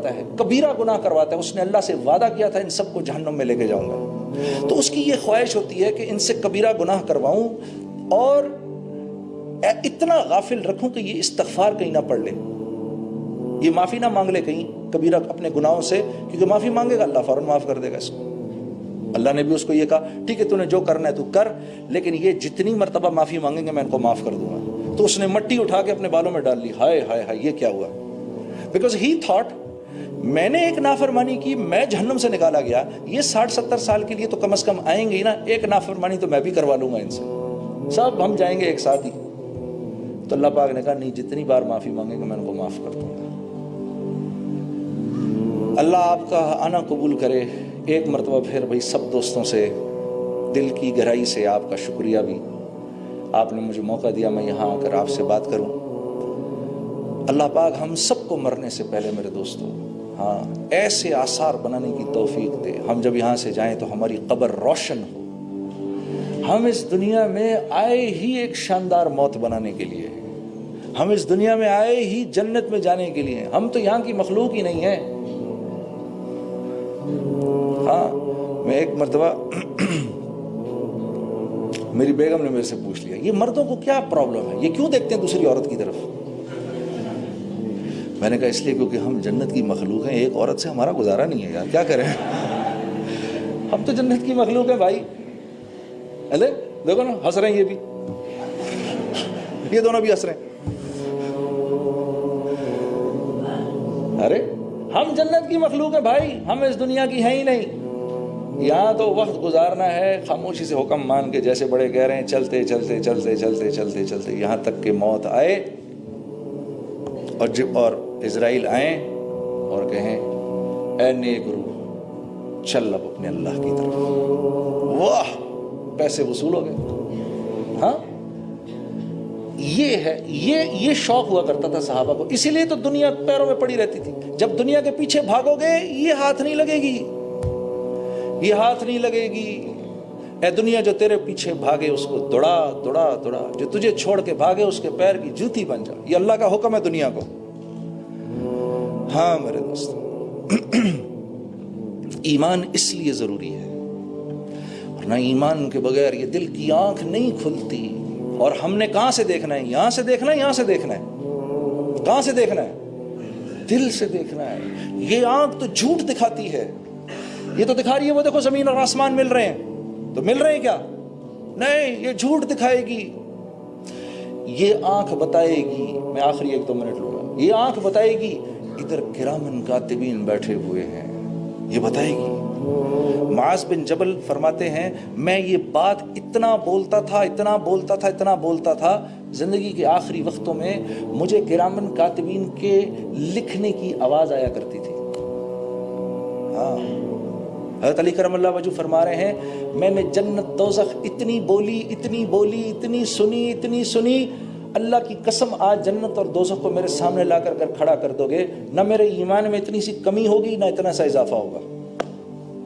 کرواتا ہے, کبیرہ گناہ کرواتا ہے. اس نے اللہ سے وعدہ کیا تھا ان سب کو جہنم میں لے کے جاؤں گا, تو اس کی یہ خواہش ہوتی ہے کہ ان سے کبیرہ گناہ کرواؤں اور اتنا غافل رکھوں کہ یہ استغفار کہیں نہ پڑھ لے, یہ معافی نہ مانگ لے کہیں کبیرہ اپنے گناہوں سے, کیونکہ معافی مانگے گا اللہ فوراً معاف کر دے گا اس کو. اللہ نے بھی اس کو یہ کہا ٹھیک ہے تو نے جو کرنا ہے تو کر, لیکن یہ جتنی مرتبہ معافی مانگیں گے میں ان کو معاف کر دوں گا. تو اس نے مٹی اٹھا کے اپنے بالوں میں ڈال لی, ہائے ہائے ہائے یہ کیا ہوا, بیکاز ہی تھاٹ میں نے ایک نافرمانی کی, میں جہنم سے نکالا گیا, یہ 60-70 سال کے لیے تو کم از کم آئیں گے ہی نا, ایک نافرمانی تو میں بھی کروا لوں گا ان سے, سب ہم جائیں گے ایک ساتھ ہی. تو اللہ پاک نے کہا نہیں, جتنی بار معافی مانگیں گے میں ان کو معاف کر دوں گا. اللہ آپ کا آنا قبول کرے. ایک مرتبہ پھر بھائی سب دوستوں سے دل کی گہرائی سے آپ کا شکریہ بھی, آپ نے مجھے موقع دیا میں یہاں آ کر آپ سے بات کروں. اللہ پاک ہم سب کو مرنے سے پہلے میرے دوستوں ایسے آثار بنانے کی توفیق دے, ہم جب یہاں سے جائیں تو ہماری قبر روشن ہو. ہم اس دنیا میں آئے ہی ایک شاندار موت بنانے کے لیے, ہم اس دنیا میں آئے ہی جنت میں جانے کے لیے, ہم تو یہاں کی مخلوق ہی نہیں ہیں. میں ایک مرتبہ میری بیگم نے میرے سے پوچھ لیا یہ مردوں کو کیا پرابلم ہے, یہ کیوں دیکھتے ہیں دوسری عورت کی طرف. میں نے کہا اس لیے کیونکہ ہم جنت کی مخلوق ہیں, ایک عورت سے ہمارا گزارا نہیں ہے یار, کیا کریں, ہم تو جنت کی مخلوق ہیں بھائی. ارے دیکھو نا ہنس رہے ہیں, یہ بھی, یہ دونوں بھی ہنس رہے ہیں. ارے ہم جنت کی مخلوق ہیں بھائی, ہم اس دنیا کی ہیں ہی نہیں. یہاں تو وقت گزارنا ہے خاموشی سے حکم مان کے, جیسے بڑے کہہ رہے ہیں چلتے چلتے چلتے چلتے چلتے چلتے یہاں تک کہ موت آئے اور اسرائیل آئیں اور کہیں اے نیک روح چل اب اپنے اللہ کی طرف. واہ, پیسے وصول ہو گئے. ہاں یہ ہے, یہ شوق ہوا کرتا تھا صحابہ کو, اسی لیے تو دنیا پیروں میں پڑی رہتی تھی. جب دنیا کے پیچھے بھاگو گے یہ ہاتھ نہیں لگے گی, یہ ہاتھ نہیں لگے گی. اے دنیا جو تیرے پیچھے بھاگے اس کو دوڑا دوڑا دوڑا, جو تجھے چھوڑ کے بھاگے اس کے پیر کی جوتی بن جا. یہ اللہ کا حکم ہے دنیا کو. ہاں میرے دوست, ایمان اس لیے ضروری ہے, ورنہ ایمان کے بغیر یہ دل کی آنکھ نہیں کھلتی. اور ہم نے کہاں سے دیکھنا ہے, یہاں سے دیکھنا ہے, یہاں سے دیکھنا ہے, کہاں سے دیکھنا ہے, دل سے دیکھنا ہے. یہ آنکھ تو جھوٹ دکھاتی ہے, یہ تو دکھا رہی ہے وہ دیکھو زمین اور آسمان مل رہے ہیں, تو مل رہے ہیں کیا, نہیں, یہ جھوٹ دکھائے گی. یہ آنکھ بتائے گی, میں آخری 1-2 منٹ لوں گا, یہ آنکھ بتائے گی ادھر کرامن کاتبین بیٹھے ہوئے ہیں, یہ بتائے گی. معاذ بن جبل فرماتے ہیں میں یہ بات اتنا بولتا تھا زندگی کے آخری وقتوں میں مجھے کرامن کاتبین کے لکھنے کی آواز آیا کرتی تھی. حضرت علی کرم اللہ وجہ فرما رہے ہیں میں نے جنت دوزخ اتنی بولی اتنی سنی, اللہ کی قسم آج جنت اور دوزخ کو میرے سامنے لا کر کھڑا کر دو گے, نہ میرے ایمان میں اتنی سی کمی ہوگی نہ اتنا سا اضافہ ہوگا.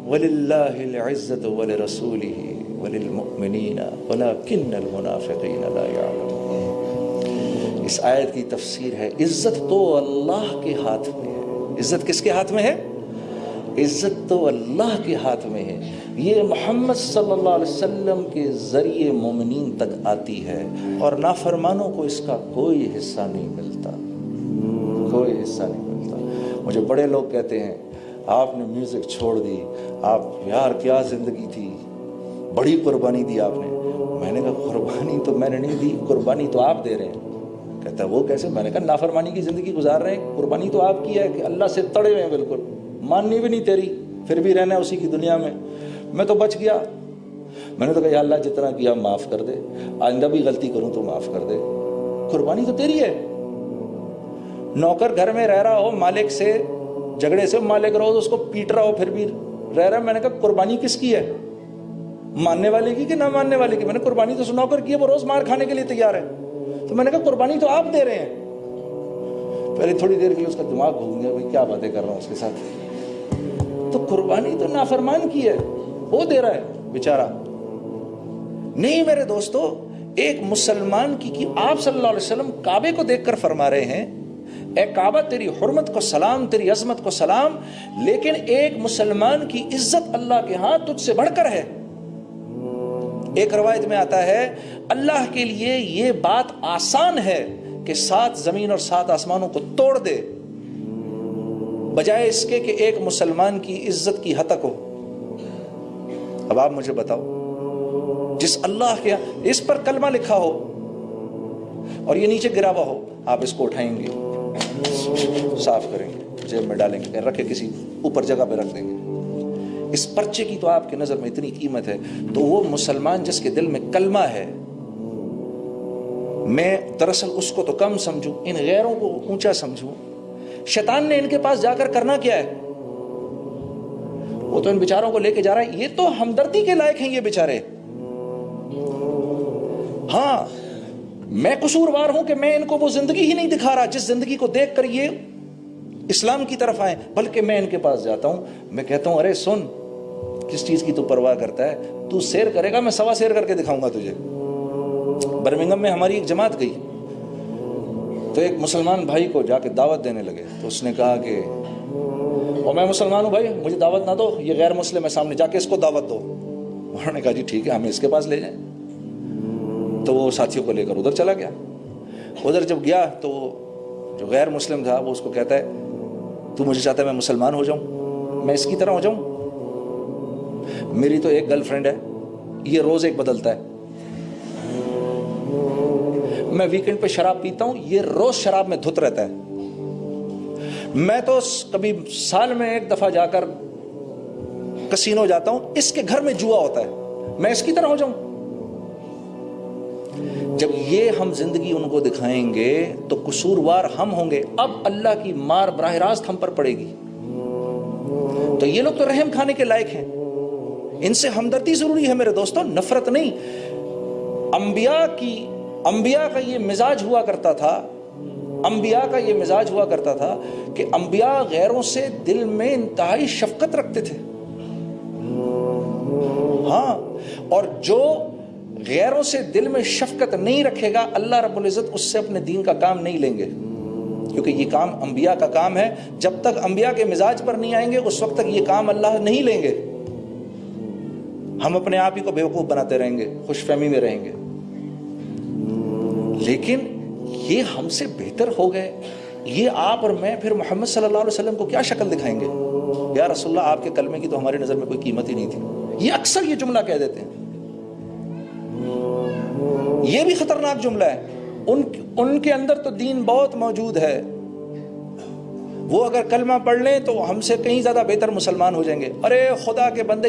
وَلِلَّهِ الْعِزَّةُ وَلِرَسُولِهِ وَلِلْمُؤْمِنِينَ وَلَكِنَّ الْمُنَافِقِينَ لَا يَعْلَمُونَ. اس آیت کی تفسیر ہے عزت تو اللہ کے ہاتھ میں ہے. عزت کس کے ہاتھ میں ہے, عزت تو اللہ کے ہاتھ میں ہے. یہ محمد صلی اللہ علیہ وسلم کے ذریعے مومنین تک آتی ہے اور نافرمانوں کو اس کا کوئی حصہ نہیں ملتا, کوئی حصہ نہیں ملتا. مجھے بڑے لوگ کہتے ہیں آپ نے میوزک چھوڑ دی, آپ یار کیا زندگی تھی, بڑی قربانی دی آپ نے. میں نے کہا قربانی تو میں نے نہیں دی, قربانی تو آپ دے رہے ہیں. کہتا ہے وہ کیسے, میں نے کہا نافرمانی کی زندگی گزار رہے ہیں, قربانی تو آپ کی ہے کہ اللہ سے تڑے ہوئے ہیں بالکل, ماننی بھی نہیں تیری, پھر بھی رہنا ہے اسی کی دنیا میں. میں تو بچ گیا, میں نے تو کہا یا اللہ جتنا کیا معاف کر دے, آئندہ بھی غلطی کروں تو معاف کر دے. قربانی تو تیری ہے. نوکر گھر میں رہ رہا ہو مالک سے جھگڑے سے, مالک روز اس کو پیٹ رہا ہو پھر بھی رہ رہا ہے, میں نے کہا قربانی کس کی ہے, ماننے والے کی کہ نہ ماننے والے کی. میں نے قربانی تو نوکر کی ہے, وہ روز مار کھانے کے لیے تیار ہے. تو میں نے کہا قربانی تو آپ دے رہے ہیں. پہلے تھوڑی دیر کے لیے اس کا دماغ گھوم گیا, بھائی کیا باتیں کر رہا ہوں اس کے ساتھ. تو قربانی تو نافرمان کی ہے, وہ دے رہا ہے بیچارہ. نہیں میرے دوستو, ایک مسلمان کی آپ صلی اللہ علیہ وسلم کعبے کو دیکھ کر فرما رہے ہیں اے کعبہ تیری حرمت کو سلام، تیری عظمت کو سلام، لیکن ایک مسلمان کی عزت اللہ کے ہاں تجھ سے بڑھ کر ہے۔ ایک روایت میں آتا ہے اللہ کے لیے یہ بات آسان ہے کہ 7 زمین اور 7 آسمانوں کو توڑ دے، بجائے اس کے کہ ایک مسلمان کی عزت کی ہتک ہو۔ اب آپ مجھے بتاؤ، جس اللہ کے اس پر کلمہ لکھا ہو اور یہ نیچے گرا ہوا ہو، آپ اس کو اٹھائیں گے، صاف کریں گے، جیب میں ڈالیں گے، رکھ کے کسی اوپر جگہ پہ رکھ دیں گے۔ اس پرچے کی تو آپ کی نظر میں اتنی قیمت ہے، تو وہ مسلمان جس کے دل میں کلمہ ہے، میں دراصل اس کو تو کم سمجھوں، ان غیروں کو اونچا سمجھوں۔ شیطان نے ان کے پاس جا کر کرنا کیا ہے؟ وہ تو ان بیچاروں کو لے کے جا رہا ہے، یہ تو ہمدردی کے لائق ہیں یہ بیچارے۔ ہاں میں قصوروار ہوں کہ میں ان کو وہ زندگی ہی نہیں دکھا رہا جس زندگی کو دیکھ کر یہ اسلام کی طرف آئے، بلکہ میں ان کے پاس جاتا ہوں، میں کہتا ہوں ارے سن، کس چیز کی تو پرواہ کرتا ہے؟ تو سیر کرے گا، میں 1.25 سیر کر کے دکھاؤں گا تجھے۔ برمنگم میں ہماری ایک جماعت گئی تو ایک مسلمان بھائی کو جا کے دعوت دینے لگے، تو اس نے کہا کہ اور میں مسلمان ہوں بھائی، مجھے دعوت نہ دو، یہ غیر مسلم ہے، سامنے جا کے اس کو دعوت دو۔ انہوں نے کہا جی ٹھیک ہے، ہمیں اس کے پاس لے جائیں۔ تو وہ ساتھیوں کو لے کر ادھر چلا گیا۔ ادھر جب گیا تو جو غیر مسلم تھا وہ اس کو کہتا ہے تو مجھے چاہتا ہے میں مسلمان ہو جاؤں، میں اس کی طرح ہو جاؤں؟ میری تو ایک گرل فرینڈ ہے، یہ روز ایک بدلتا ہے، میں ویکنڈ پہ شراب پیتا ہوں، یہ روز شراب میں دھت رہتا ہے، میں تو کبھی سال میں 1 دفعہ جا کر کسینو جاتا ہوں، اس کے گھر میں جوا ہوتا ہے، میں اس کی طرح ہو جاؤں؟ جب یہ ہم زندگی ان کو دکھائیں گے تو قصوروار ہم ہوں گے، اب اللہ کی مار براہ راست ہم پر پڑے گی۔ تو یہ لوگ تو رحم کھانے کے لائق ہیں، ان سے ہمدردی ضروری ہے میرے دوستوں، نفرت نہیں۔ انبیاء کا یہ مزاج ہوا کرتا تھا، انبیاء کا یہ مزاج ہوا کرتا تھا کہ انبیاء غیروں سے دل میں انتہائی شفقت رکھتے تھے۔ ہاں، اور جو غیروں سے دل میں شفقت نہیں رکھے گا، اللہ رب العزت اس سے اپنے دین کا کام نہیں لیں گے، کیونکہ یہ کام انبیاء کا کام ہے۔ جب تک انبیاء کے مزاج پر نہیں آئیں گے اس وقت تک یہ کام اللہ نہیں لیں گے۔ ہم اپنے آپ ہی کو بیوقوف بناتے رہیں گے، خوش فہمی میں رہیں گے، لیکن یہ ہم سے بہتر ہو گئے، یہ آپ اور میں پھر محمد صلی اللہ علیہ وسلم کو کیا شکل دکھائیں گے؟ یا رسول اللہ آپ کے کلمے کی تو ہماری نظر میں کوئی قیمت ہی نہیں تھی۔ یہ اکثر یہ جملہ کہہ دیتے ہیں، یہ بھی خطرناک جملہ ہے۔ ان کے اندر تو دین بہت موجود ہے، وہ اگر کلمہ پڑھ لیں تو ہم سے کہیں زیادہ بہتر مسلمان ہو جائیں گے۔ ارے خدا کے بندے